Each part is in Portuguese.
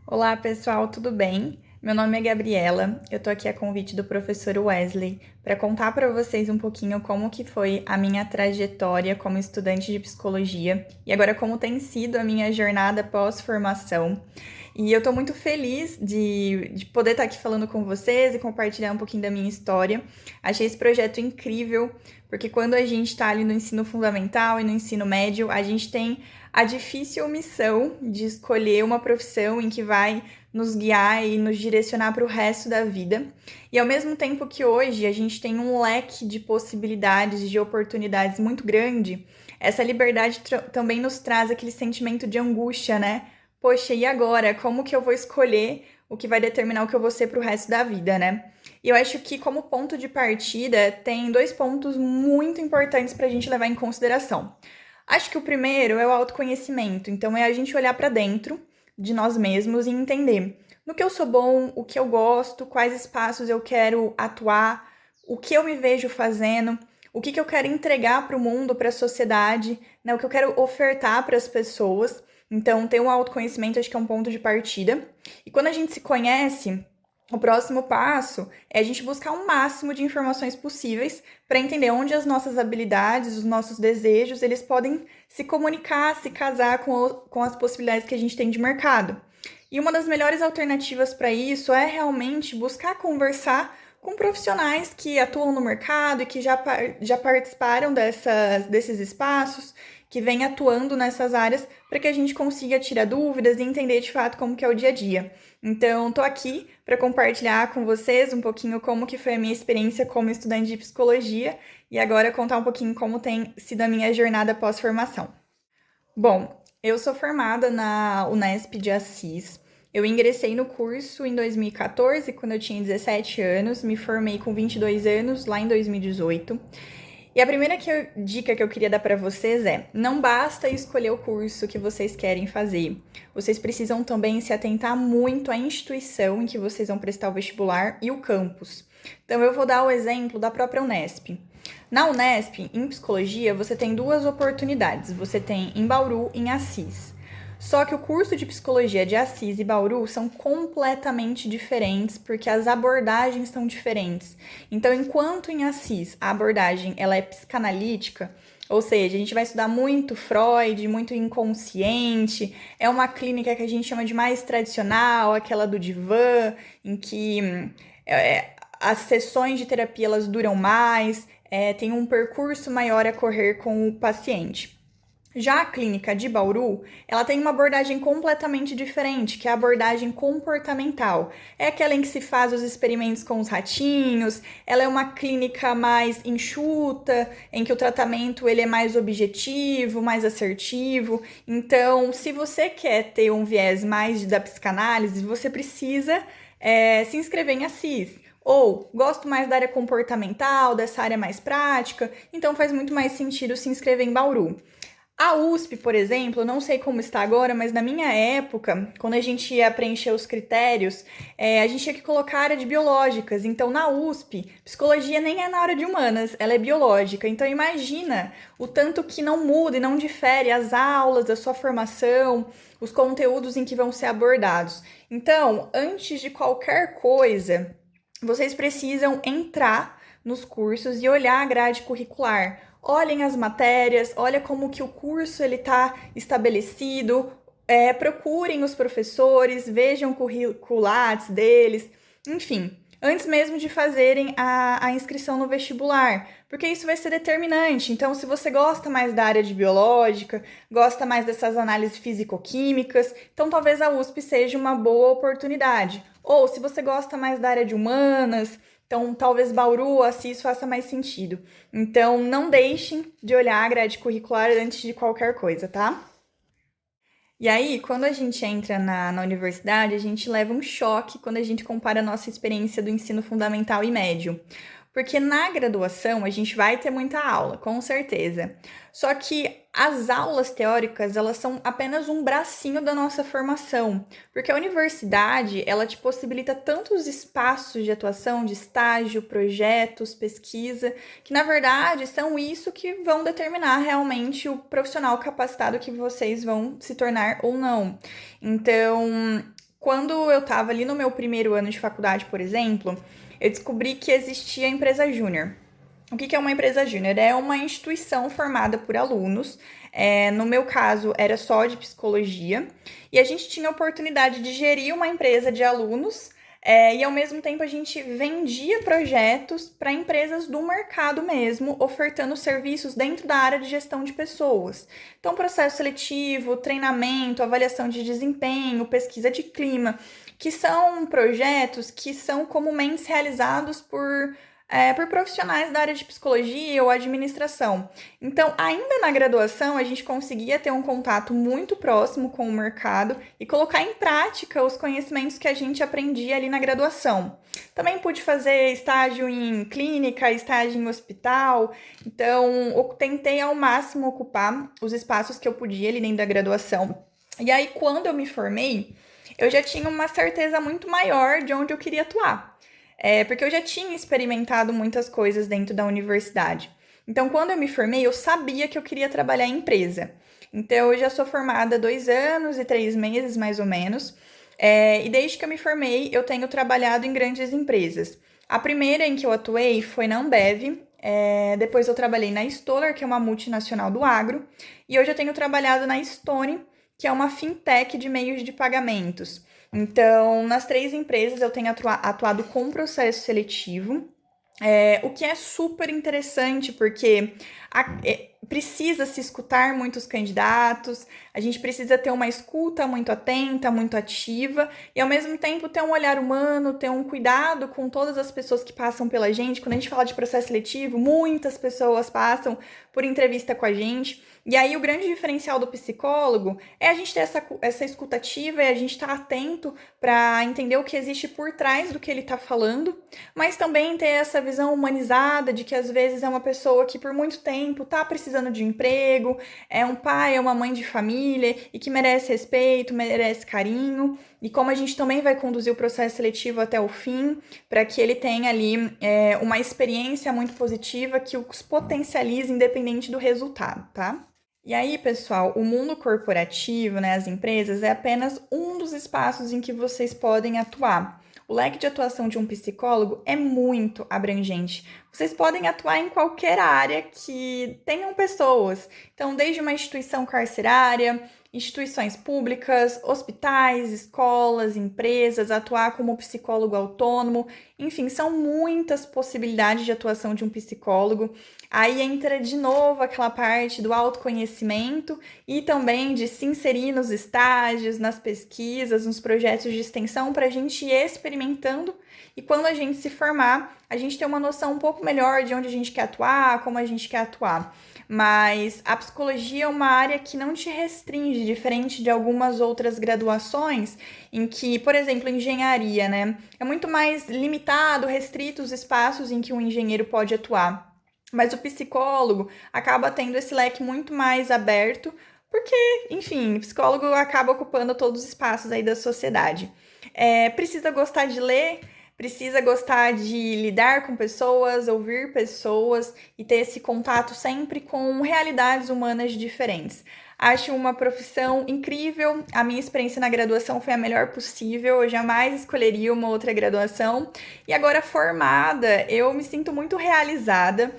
Olá, pessoal, tudo bem? Meu nome é Gabriela. Eu tô aqui a convite do professor Wesley para contar para vocês um pouquinho como que foi a minha trajetória como estudante de psicologia e agora como tem sido a minha jornada pós-formação. E eu tô muito feliz de poder estar aqui falando com vocês e compartilhar um pouquinho da minha história. Achei esse projeto incrível, porque quando a gente está ali no ensino fundamental e no ensino médio, a gente tem a difícil missão de escolher uma profissão em que vai nos guiar e nos direcionar para o resto da vida. E ao mesmo tempo que hoje a gente tem um leque de possibilidades, de oportunidades muito grande, essa liberdade também nos traz aquele sentimento de angústia, né? Poxa, e agora? Como que eu vou escolher o que vai determinar o que eu vou ser para o resto da vida, né? E eu acho que, como ponto de partida, tem dois pontos muito importantes para a gente levar em consideração. Acho que o primeiro é o autoconhecimento, então é a gente olhar para dentro de nós mesmos e entender no que eu sou bom, o que eu gosto, quais espaços eu quero atuar, o que eu me vejo fazendo, o que eu quero entregar para o mundo, para a sociedade, né, o que eu quero ofertar para as pessoas. Então, ter um autoconhecimento acho que é um ponto de partida. E quando a gente se conhece, o próximo passo é a gente buscar o máximo de informações possíveis para entender onde as nossas habilidades, os nossos desejos, eles podem se comunicar, se casar com as possibilidades que a gente tem de mercado. E uma das melhores alternativas para isso é realmente buscar conversar com profissionais que atuam no mercado e que já participaram desses espaços, que vêm atuando nessas áreas, para que a gente consiga tirar dúvidas e entender de fato como que é o dia a dia. Então, estou aqui para compartilhar com vocês um pouquinho como que foi a minha experiência como estudante de psicologia e agora contar um pouquinho como tem sido a minha jornada pós-formação. Bom, eu sou formada na Unesp de Assis. Eu ingressei no curso em 2014, quando eu tinha 17 anos, me formei com 22 anos, lá em 2018. E a primeira dica que eu queria dar para vocês é: não basta escolher o curso que vocês querem fazer. Vocês precisam também se atentar muito à instituição em que vocês vão prestar o vestibular e o campus. Então, eu vou dar o exemplo da própria Unesp. Na Unesp, em psicologia, você tem duas oportunidades. Você tem em Bauru e em Assis. Só que o curso de psicologia de Assis e Bauru são completamente diferentes porque as abordagens são diferentes. Então, enquanto em Assis a abordagem ela é psicanalítica, ou seja, a gente vai estudar muito Freud, muito inconsciente, é uma clínica que a gente chama de mais tradicional, aquela do divã, em que as sessões de terapia elas duram mais, tem um percurso maior a correr com o paciente. Já a clínica de Bauru, ela tem uma abordagem completamente diferente, que é a abordagem comportamental. É aquela em que se faz os experimentos com os ratinhos, ela é uma clínica mais enxuta, em que o tratamento ele é mais objetivo, mais assertivo. Então, se você quer ter um viés mais da psicanálise, você precisa se inscrever em Assis. Ou gosto mais da área comportamental, dessa área mais prática, então faz muito mais sentido se inscrever em Bauru. A USP, por exemplo, não sei como está agora, mas na minha época, quando a gente ia preencher os critérios, a gente tinha que colocar a área de biológicas. Então, na USP, psicologia nem é na área de humanas, ela é biológica. Então, imagina o tanto que não muda e não difere as aulas, a sua formação, os conteúdos em que vão ser abordados. Então, antes de qualquer coisa, vocês precisam entrar nos cursos e olhar a grade curricular. Olhem as matérias, olha como que o curso ele está estabelecido, procurem os professores, vejam curriculares deles, enfim, antes mesmo de fazerem a inscrição no vestibular, porque isso vai ser determinante. Então, se você gosta mais da área de biológica, gosta mais dessas análises físico-químicas, então talvez a USP seja uma boa oportunidade. Ou se você gosta mais da área de humanas, então talvez Bauru, Assis faça mais sentido. Então, não deixem de olhar a grade curricular antes de qualquer coisa, tá? E aí, quando a gente entra na universidade, a gente leva um choque quando a gente compara a nossa experiência do ensino fundamental e médio. Porque na graduação a gente vai ter muita aula, com certeza. Só que as aulas teóricas, elas são apenas um bracinho da nossa formação. Porque a universidade, ela te possibilita tantos espaços de atuação, de estágio, projetos, pesquisa, que na verdade são isso que vão determinar realmente o profissional capacitado que vocês vão se tornar ou não. Então, quando eu estava ali no meu primeiro ano de faculdade, por exemplo, eu descobri que existia a empresa júnior. O que é uma empresa júnior? É uma instituição formada por alunos. No meu caso, era só de psicologia. E a gente tinha a oportunidade de gerir uma empresa de alunos. E ao mesmo tempo a gente vendia projetos para empresas do mercado mesmo, ofertando serviços dentro da área de gestão de pessoas. Então, processo seletivo, treinamento, avaliação de desempenho, pesquisa de clima, que são projetos que são comumente realizados por profissionais da área de psicologia ou administração. Então, ainda na graduação, a gente conseguia ter um contato muito próximo com o mercado e colocar em prática os conhecimentos que a gente aprendia ali na graduação. Também pude fazer estágio em clínica, estágio em hospital, então eu tentei ao máximo ocupar os espaços que eu podia ali dentro da graduação. E aí, quando eu me formei, eu já tinha uma certeza muito maior de onde eu queria atuar. Porque eu já tinha experimentado muitas coisas dentro da universidade. Então, quando eu me formei, eu sabia que eu queria trabalhar em empresa. Então, eu já sou formada há 2 anos e 3 meses, mais ou menos. E desde que eu me formei, eu tenho trabalhado em grandes empresas. A primeira em que eu atuei foi na Ambev. Depois eu trabalhei na Stoller, que é uma multinacional do agro. E hoje eu tenho trabalhado na Stone, que é uma fintech de meios de pagamentos. Então, nas 3 empresas eu tenho atuado com processo seletivo, o que é super interessante, porque precisa se escutar muitos candidatos, a gente precisa ter uma escuta muito atenta, muito ativa, e ao mesmo tempo ter um olhar humano, ter um cuidado com todas as pessoas que passam pela gente. Quando a gente fala de processo seletivo, muitas pessoas passam por entrevista com a gente, e aí o grande diferencial do psicólogo é a gente ter essa escuta ativa e a gente estar atento para entender o que existe por trás do que ele está falando, mas também ter essa visão humanizada de que às vezes é uma pessoa que por muito tempo está precisando de emprego, é um pai, é uma mãe de família e que merece respeito, merece carinho, e como a gente também vai conduzir o processo seletivo até o fim, para que ele tenha ali uma experiência muito positiva que os potencialize independente do resultado, tá? E aí, pessoal, o mundo corporativo, né, as empresas, é apenas um dos espaços em que vocês podem atuar. O leque de atuação de um psicólogo é muito abrangente. Vocês podem atuar em qualquer área que tenham pessoas. Então, desde uma instituição carcerária, instituições públicas, hospitais, escolas, empresas, atuar como psicólogo autônomo, enfim, são muitas possibilidades de atuação de um psicólogo. Aí entra de novo aquela parte do autoconhecimento e também de se inserir nos estágios, nas pesquisas, nos projetos de extensão para a gente ir experimentando, e quando a gente se formar, a gente ter uma noção um pouco melhor de onde a gente quer atuar, como a gente quer atuar. Mas a psicologia é uma área que não te restringe, diferente de algumas outras graduações, em que, por exemplo, engenharia, né? É muito mais limitado, restrito os espaços em que um engenheiro pode atuar. Mas o psicólogo acaba tendo esse leque muito mais aberto, porque, enfim, o psicólogo acaba ocupando todos os espaços aí da sociedade. Precisa gostar de ler, precisa gostar de lidar com pessoas, ouvir pessoas e ter esse contato sempre com realidades humanas diferentes. Acho uma profissão incrível. A minha experiência na graduação foi a melhor possível. Eu jamais escolheria uma outra graduação. E agora formada, eu me sinto muito realizada.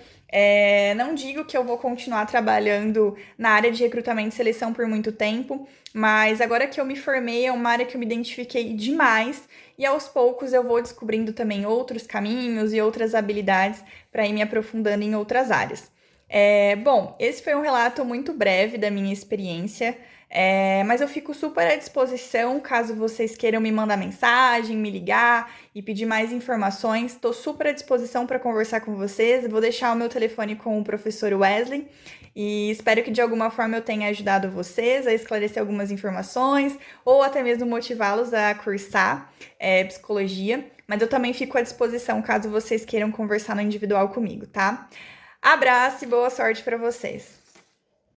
Não digo que eu vou continuar trabalhando na área de recrutamento e seleção por muito tempo, mas agora que eu me formei, é uma área que eu me identifiquei demais, e aos poucos eu vou descobrindo também outros caminhos e outras habilidades para ir me aprofundando em outras áreas. Bom, esse foi um relato muito breve da minha experiência, mas eu fico super à disposição caso vocês queiram me mandar mensagem, me ligar e pedir mais informações. Estou super à disposição para conversar com vocês. Eu vou deixar o meu telefone com o professor Wesley e espero que de alguma forma eu tenha ajudado vocês a esclarecer algumas informações ou até mesmo motivá-los a cursar psicologia. Mas eu também fico à disposição caso vocês queiram conversar no individual comigo, tá? Abraço e boa sorte para vocês!